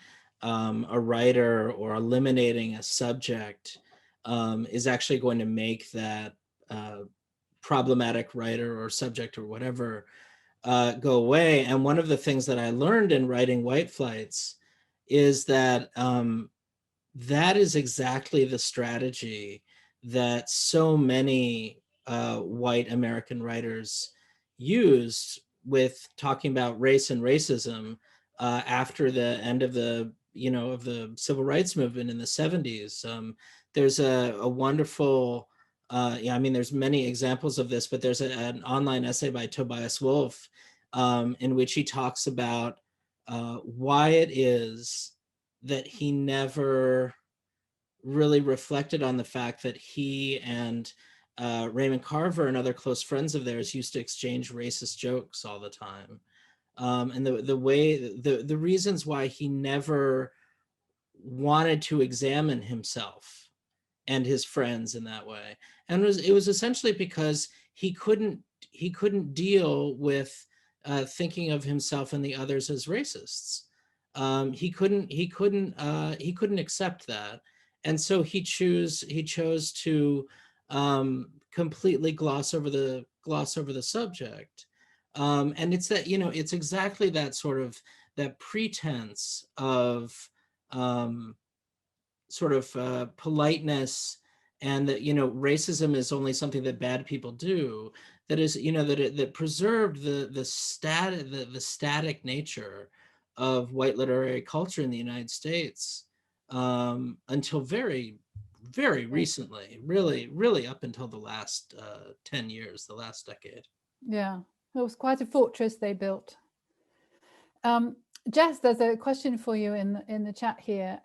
a writer or eliminating a subject is actually going to make that problematic writer or subject or whatever go away. And one of the things that I learned in writing White Flights is that that is exactly the strategy that so many white American writers used with talking about race and racism after the end of the civil rights movement in the 70s. There's a wonderful, I mean, there's many examples of this, but there's an online essay by Tobias Wolff in which he talks about why it is that he never really reflected on the fact that he and Raymond Carver and other close friends of theirs used to exchange racist jokes all the time. And the reasons why he never wanted to examine himself and his friends in that way. And it was essentially because he couldn't deal with thinking of himself and the others as racists. He couldn't accept that. And so he chose to completely gloss over the subject. And it's that, it's exactly that sort of, that pretense of sort of politeness, and that, racism is only something that bad people do, that is, that preserved the static nature of white literary culture in the United States until very, very recently, really up until the last 10 years, the last decade. Yeah, it was quite a fortress they built. Jess, there's a question for you in the chat here.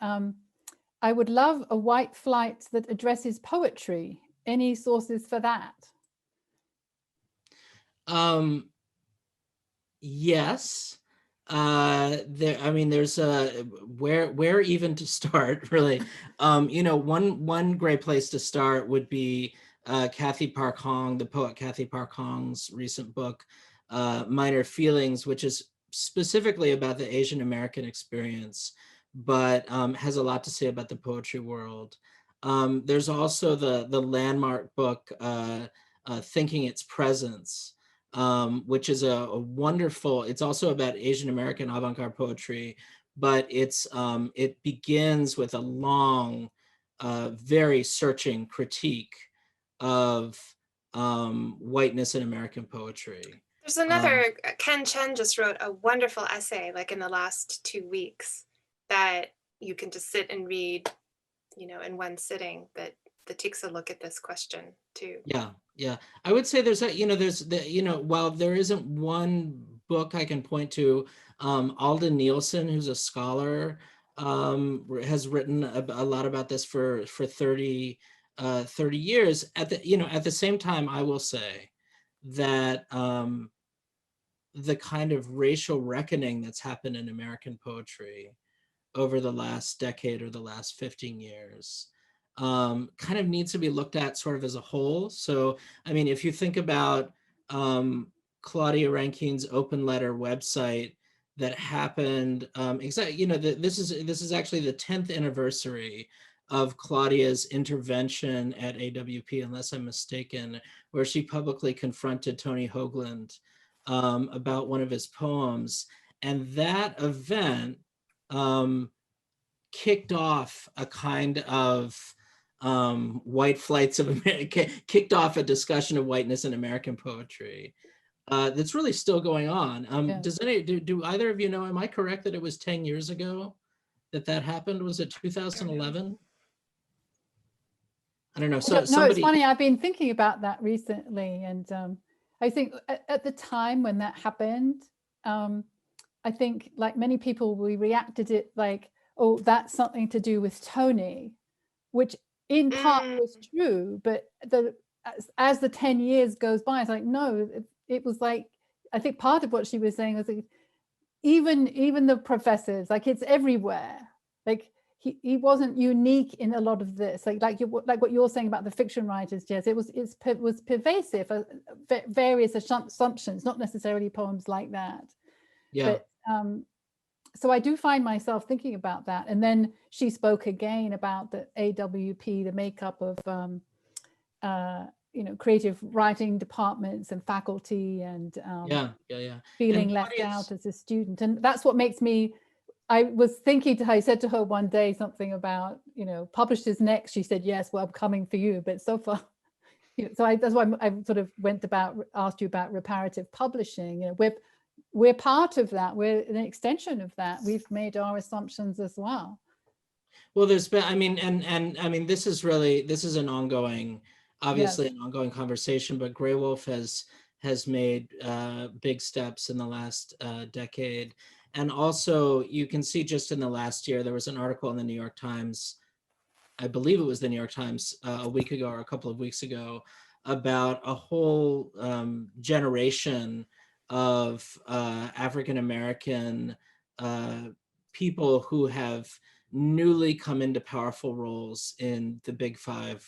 I would love a White Flight that addresses poetry. Any sources for that? Yes. There's where even to start, really. One great place to start would be Kathy Parkhan, the poet Kathy Parkhan's recent book, Minor Feelings, which is specifically about the Asian American experience, but has a lot to say about the poetry world. There's also the landmark book, Thinking Its Presence, which is a wonderful, it's also about Asian American avant-garde poetry, but it begins with a long, very searching critique of whiteness in American poetry. There's another, Ken Chen just wrote a wonderful essay like in the last 2 weeks that you can just sit and read, in one sitting, that takes a look at this question too. Yeah. I would say there's while there isn't one book I can point to, Alden Nielsen, who's a scholar, has written a lot about this for 30 years. At the same time, I will say that the kind of racial reckoning that's happened in American poetry over the last decade or the last 15 years kind of needs to be looked at sort of as a whole. So, I mean, if you think about Claudia Rankine's open letter website that happened, exactly, this is actually the 10th anniversary of Claudia's intervention at AWP, unless I'm mistaken, where she publicly confronted Tony Hoagland about one of his poems. And that event kicked off a kind of white flights of America, kicked off a discussion of whiteness in American poetry that's really still going on. Do either of you know, am I correct that it was 10 years ago that happened? Was it 2011? I don't know. So no, it's funny. I've been thinking about that recently, and I think at the time when that happened, I think like many people, we reacted it like, oh, that's something to do with Tony, which in part was true, but as the 10 years goes by, it's like, no, it was like, I think part of what she was saying was like, even the professors, like it's everywhere. Like he wasn't unique in a lot of this, like what you're saying about the fiction writers, Jess. It was pervasive, various assumptions, not necessarily poems like that. Yeah. But so I do find myself thinking about that. And then she spoke again about the AWP, the makeup of creative writing departments and faculty, and feeling left out as a student. And that's what makes me, I was thinking to her, I said to her one day something about, publishers next. She said, yes, well, I'm coming for you. But so far, so that's why I sort of asked you about reparative publishing. We're part of that. We're an extension of that. We've made our assumptions as well. Well, there's been, I mean, this is an ongoing, obviously an ongoing conversation, but Graywolf has made big steps in the last decade. And also you can see just in the last year, there was an article in the New York Times, I believe it was the New York Times a week ago or a couple of weeks ago, about a whole generation of African-American people who have newly come into powerful roles in the big five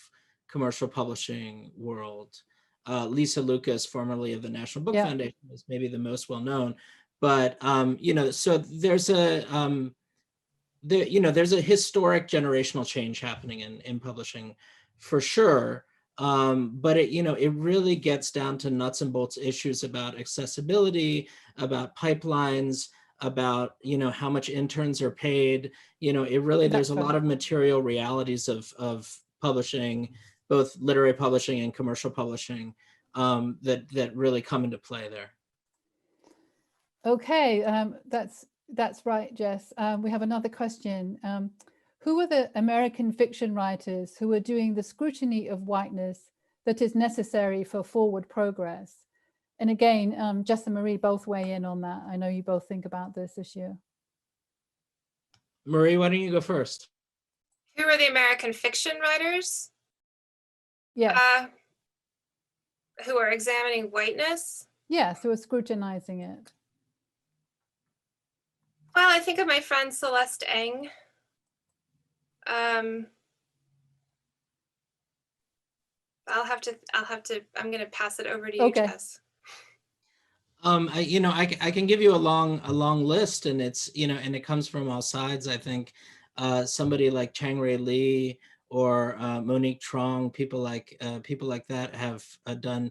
commercial publishing world. Lisa Lucas, formerly of the National Book Foundation, is maybe the most well-known. But so there's a there's a historic generational change happening in publishing, for sure. But it really gets down to nuts and bolts issues about accessibility, about pipelines, about how much interns are paid. It really, there's a lot of material realities of publishing, both literary publishing and commercial publishing, that really come into play there. Okay, that's right, Jess. We have another question. Who are the American fiction writers who are doing the scrutiny of whiteness that is necessary for forward progress? And again, Jess and Marie both weigh in on that. I know you both think about this issue. Marie, why don't you go first? Who are the American fiction writers? Yeah. Who are examining whiteness? Yes, who are scrutinizing it. Well, I think of my friend Celeste Ng. I'm going to pass it over to you, Jess. I can give you a long list, and it's, and it comes from all sides. I think somebody like Chang-Rae Lee or Monique Trong, people like that have done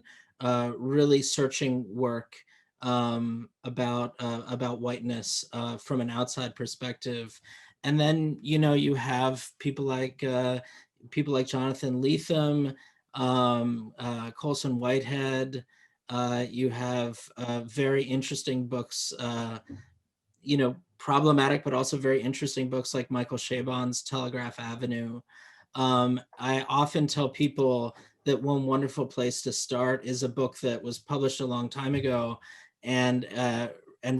really searching work about whiteness from an outside perspective. And then, you have people like Jonathan Lethem, Colson Whitehead. You have very interesting books, problematic, but also very interesting books like Michael Chabon's Telegraph Avenue. I often tell people that one wonderful place to start is a book that was published a long time ago and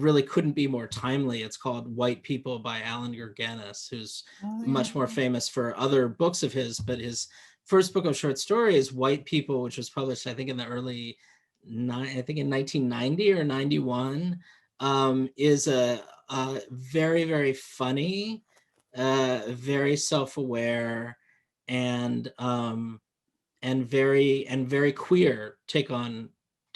really couldn't be more timely. It's called White People by Alan Gurganis, who's much more famous for other books of his, but his first book of short stories, White People, which was published, I think, in the early, in 1990 or 91, is a very, very funny, very self-aware, and very queer take on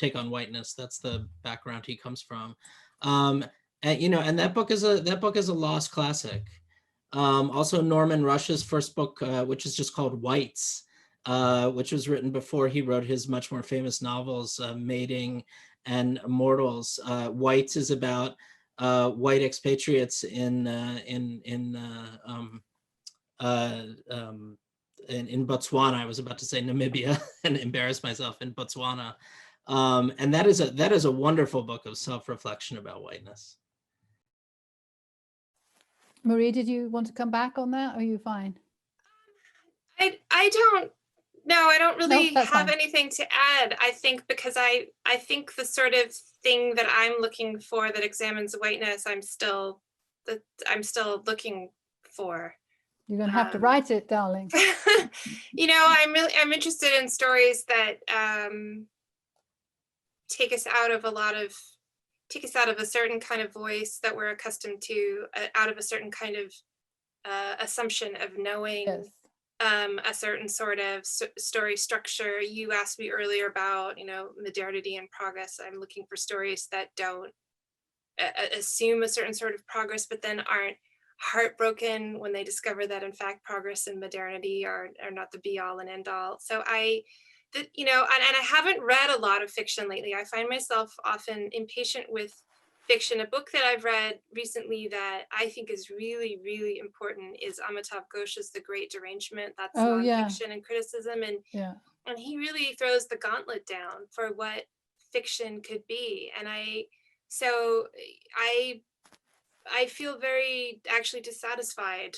whiteness. That's the background he comes from. And that book is a lost classic. Also Norman Rush's first book, which is just called Whites, which was written before he wrote his much more famous novels, Mating and Immortals. Whites is about white expatriates in Botswana. I was about to say Namibia and embarrass myself, in Botswana. And that is a wonderful book of self-reflection about whiteness. Marie, did you want to come back on that? Or are you fine? I don't really that's have fine. anything to add. I think because I think the sort of thing that I'm looking for that examines whiteness, I'm still looking for. You're going to have to write it, darling. I'm interested in stories that take us out of a certain kind of voice that we're accustomed to, out of a certain kind of assumption of knowing. Yes. A certain sort of story structure. You asked me earlier about, modernity and progress. I'm looking for stories that don't assume a certain sort of progress, but then aren't heartbroken when they discover that in fact progress and modernity are not the be all and end all. So and I haven't read a lot of fiction lately. I find myself often impatient with fiction. A book that I've read recently that I think is really, really important is Amitav Ghosh's The Great Derangement. That's nonfiction and criticism. And he really throws the gauntlet down for what fiction could be. And I feel very actually dissatisfied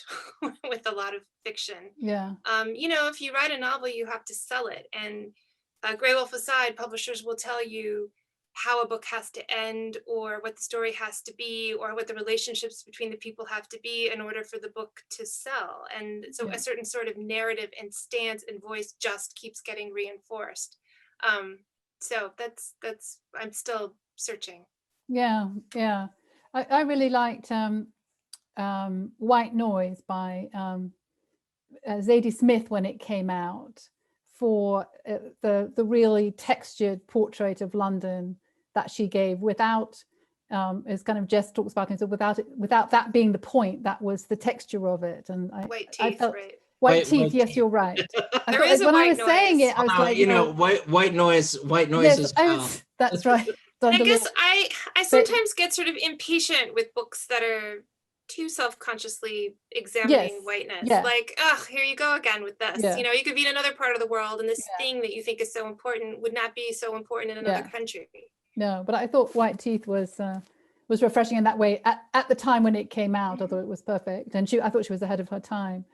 with a lot of fiction. Yeah. If you write a novel, you have to sell it. And Graywolf aside, publishers will tell you how a book has to end, or what the story has to be, or what the relationships between the people have to be in order for the book to sell. And so a certain sort of narrative and stance and voice just keeps getting reinforced. So that's I'm still searching. Yeah. I really liked White Noise by Zadie Smith when it came out, for the really textured portrait of London that she gave, without, as kind of Jess talks about, so without that being the point, that was the texture of it. And White teeth, I felt, right? White teeth, yes, you're right. There is a when I white was noise. saying it, I was like, white noise yes, is foul. that's right. I guess I sometimes get sort of impatient with books that are too self-consciously examining whiteness. Like, here you go again with this. You could be in another part of the world, and this thing that you think is so important would not be so important in another country. No, but I thought White Teeth was refreshing in that way at the time when it came out. I thought it was perfect, and I thought she was ahead of her time.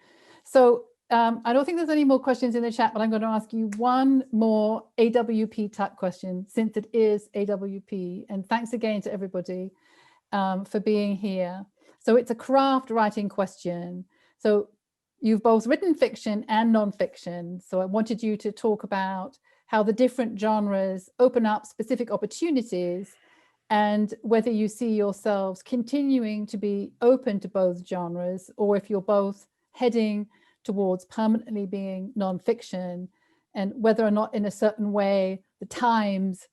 So I don't think there's any more questions in the chat, but I'm going to ask you one more AWP type question, since it is AWP. And thanks again to everybody for being here. So it's a craft writing question. So you've both written fiction and nonfiction. So I wanted you to talk about how the different genres open up specific opportunities, and whether you see yourselves continuing to be open to both genres, or if you're both heading towards permanently being nonfiction, and whether or not in a certain way the times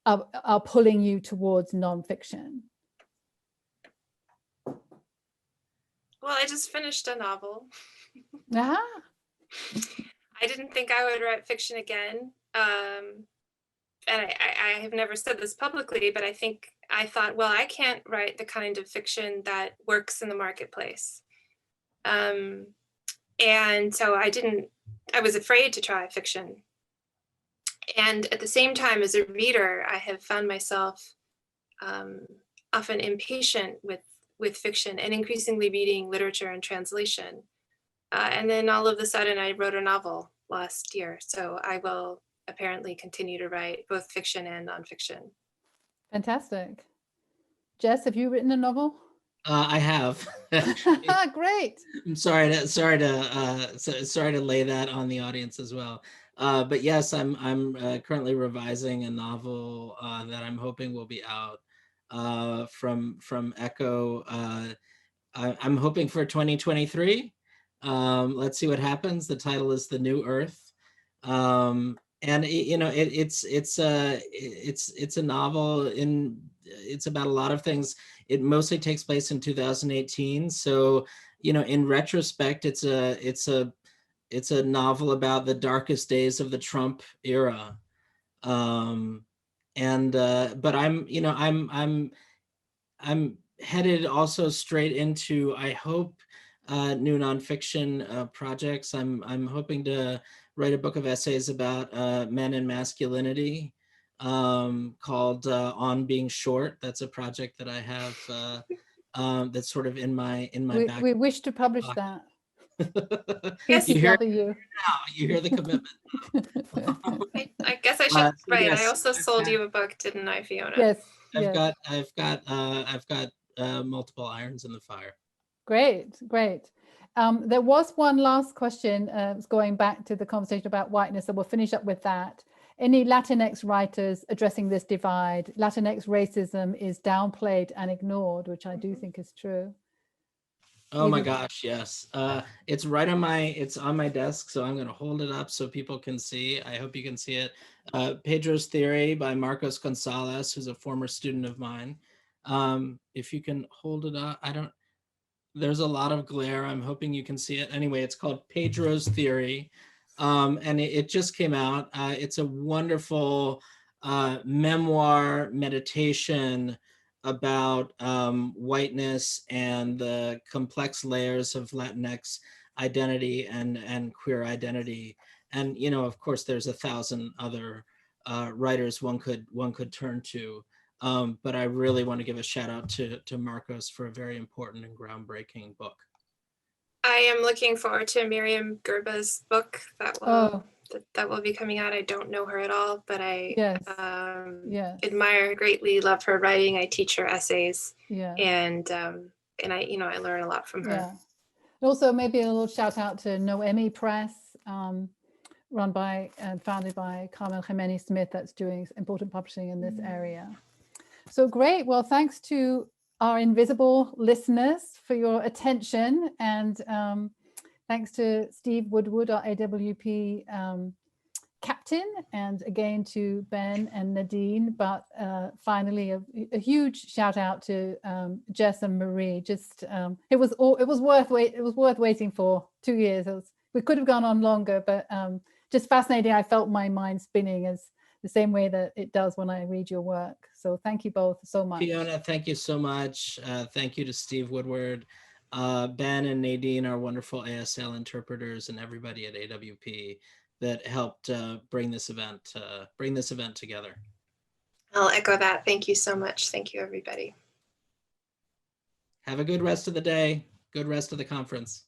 are pulling you towards nonfiction? Well, I just finished a novel. Ah, I didn't think I would write fiction again. And I have never said this publicly, but I thought, well, I can't write the kind of fiction that works in the marketplace. And so I was afraid to try fiction. And at the same time, as a reader, I have found myself often impatient with fiction and increasingly reading literature and translation. And then all of a sudden I wrote a novel last year. So I will apparently continue to write both fiction and nonfiction. fantastic. Jess, have you written a novel? I have. Great. I'm sorry to lay that on the audience as well. But yes, I'm currently revising a novel that I'm hoping will be out from Echo. I'm hoping for 2023. Let's see what happens. The title is The New Earth. And it's a novel it's about a lot of things. It mostly takes place in 2018. So, in retrospect, it's a novel about the darkest days of the Trump era. But I'm headed also straight into, I hope, new nonfiction projects. I'm hoping to write a book of essays about men and masculinity called On Being Short. That's a project that I have that's sort of in my back. We wish to publish that. Yes. You hear the commitment. I guess I should write. Yes, I also sold you a book, didn't I, Fiona? Yes. I've got multiple irons in the fire. Great. There was one last question going back to the conversation about whiteness, so we'll finish up with that. Any Latinx writers addressing this divide? Latinx racism is downplayed and ignored, which I do think is true. Oh my gosh, yes. It's on my desk, so I'm going to hold it up so people can see. I hope you can see it. Pedro's Theory by Marcos Gonzalez, who's a former student of mine. If you can hold it up, there's a lot of glare. I'm hoping you can see it. Anyway, it's called Pedro's Theory. And it just came out. It's a wonderful memoir meditation about whiteness and the complex layers of Latinx identity and queer identity. And, of course, there's 1,000 other writers one could turn to. But I really want to give a shout out to Marcos for a very important and groundbreaking book. I am looking forward to Miriam Gerba's book that will be coming out. I don't know her at all, but I admire her greatly, love her writing. I teach her essays, and I learn a lot from her. Yeah. Also, maybe a little shout out to Noemi Press, run by and founded by Carmen Jimenez Smith, that's doing important publishing in this area. So great. Well, thanks to our invisible listeners for your attention, and thanks to Steve Woodward, our AWP captain, and again to Ben and Nadine. But finally, a huge shout out to Jess and Marie. Just it was worth waiting for 2 years. We could have gone on longer, but just fascinating. I felt my mind spinning as the same way that it does when I read your work. So thank you both so much. Fiona, thank you so much. Thank you to Steve Woodward. Ben and Nadine are wonderful ASL interpreters, and everybody at AWP that helped bring this event together. I'll echo that. Thank you so much. Thank you, everybody. Have a good rest of the day. Good rest of the conference.